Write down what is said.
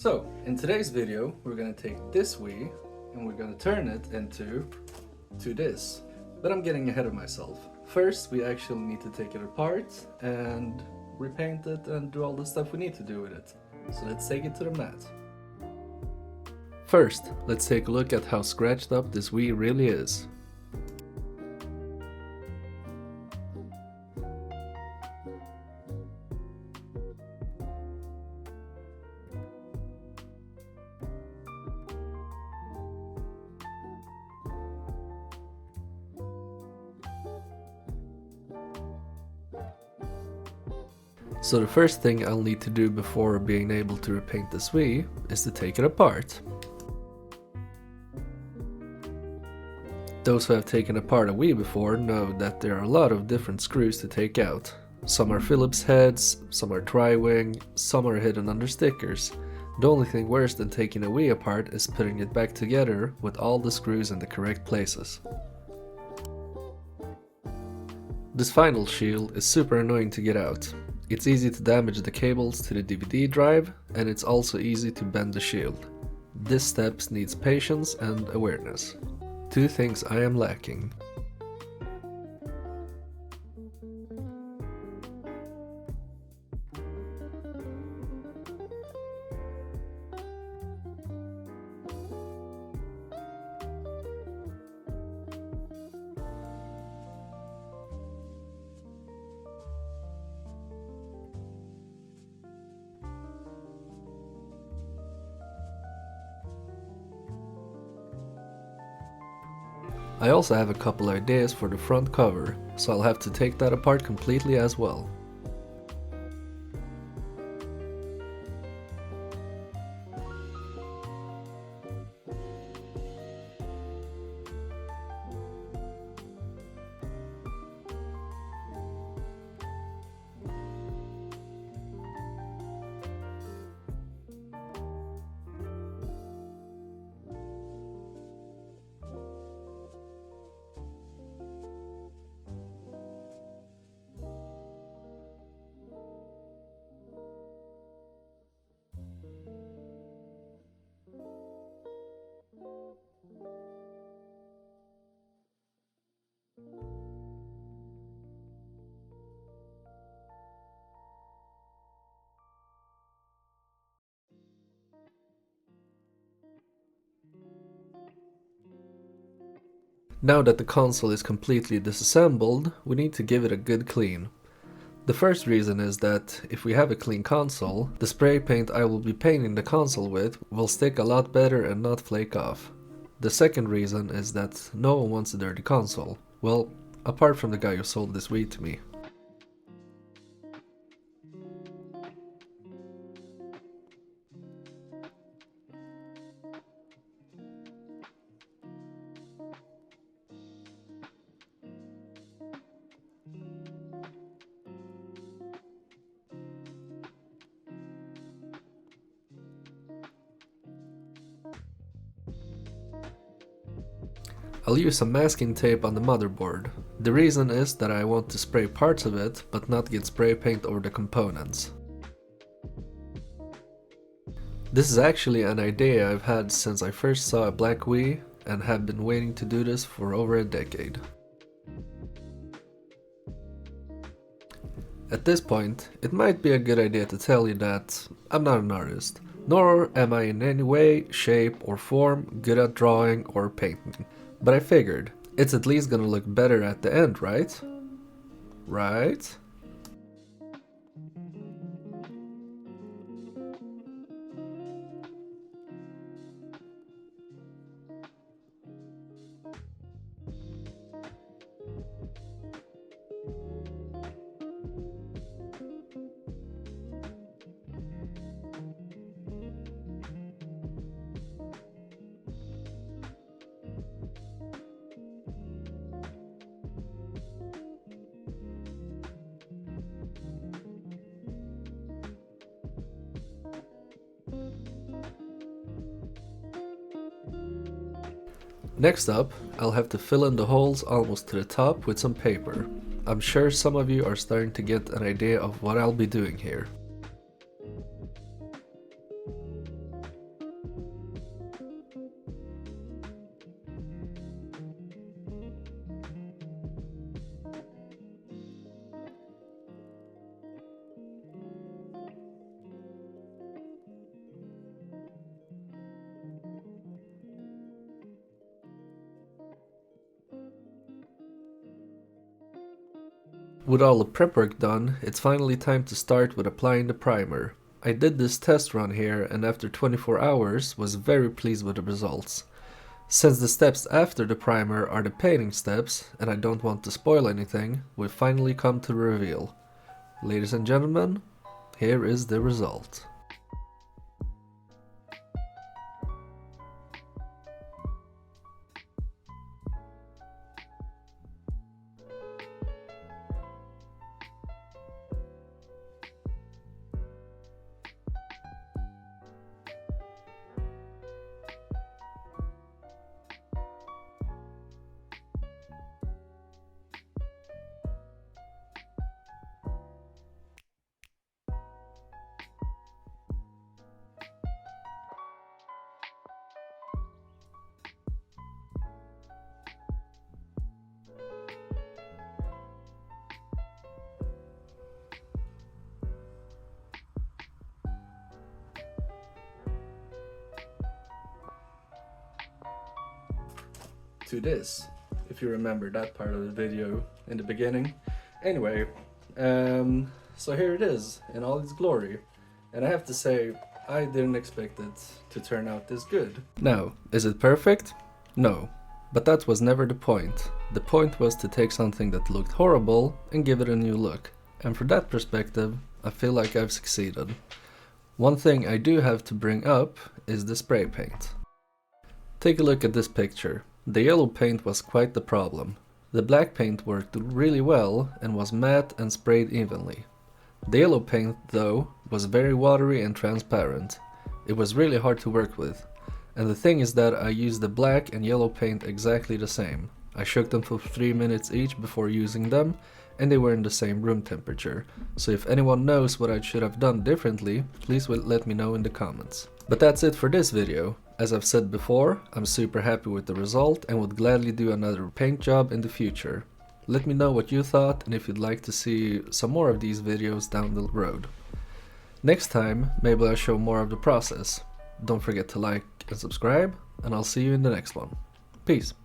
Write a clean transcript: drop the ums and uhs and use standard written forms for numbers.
So, in today's video, we're gonna take this Wii and we're gonna turn it into this. But I'm getting ahead of myself. First, we actually need to take it apart and repaint it and do all the stuff we need to do with it. So let's take it to the mat. First, let's take a look at how scratched up this Wii really is. So the first thing I'll need to do before being able to repaint this Wii is to take it apart. Those who have taken apart a Wii before know that there are a lot of different screws to take out. Some are Phillips heads, some are tri-wing, some are hidden under stickers. The only thing worse than taking a Wii apart is putting it back together with all the screws in the correct places. This final shield is super annoying to get out. It's easy to damage the cables to the DVD drive, and it's also easy to bend the shield. This step needs patience and awareness. Two things I am lacking. I also have a couple ideas for the front cover, so I'll have to take that apart completely as well. Now that the console is completely disassembled, we need to give it a good clean. The first reason is that if we have a clean console, the spray paint I will be painting the console with will stick a lot better and not flake off. The second reason is that no one wants a dirty console. Well, apart from the guy who sold this Wii to me. I'll use some masking tape on the motherboard. The reason is that I want to spray parts of it, but not get spray paint over the components. This is actually an idea I've had since I first saw a black Wii and have been waiting to do this for over a decade. At this point, it might be a good idea to tell you that I'm not an artist, nor am I in any way, shape or form good at drawing or painting. But I figured, it's at least gonna look better at the end, right? Right? Next up, I'll have to fill in the holes almost to the top with some paper. I'm sure some of you are starting to get an idea of what I'll be doing here. With all the prep work done, it's finally time to start with applying the primer. I did this test run here and after 24 hours was very pleased with the results. Since the steps after the primer are the painting steps, and I don't want to spoil anything, we've finally come to the reveal. Ladies and gentlemen, here is the result. To this, if you remember that part of the video in the beginning. Anyway, so here it is in all its glory, and I have to say I didn't expect it to turn out this good. Now, is it perfect? No, but that was never the point. The point was to take something that looked horrible and give it a new look, and from that perspective I feel like I've succeeded. One thing I do have to bring up is the spray paint. Take a look at this picture. The yellow paint was quite the problem. The black paint worked really well and was matte and sprayed evenly. The yellow paint, though, was very watery and transparent. It was really hard to work with. And the thing is that I used the black and yellow paint exactly the same. I shook them for 3 minutes each before using them, and they were in the same room temperature. So if anyone knows what I should have done differently, please let me know in the comments. But that's it for this video. As I've said before, I'm super happy with the result and would gladly do another paint job in the future. Let me know what you thought and if you'd like to see some more of these videos down the road. Next time, maybe I'll show more of the process. Don't forget to like and subscribe, and I'll see you in the next one. Peace.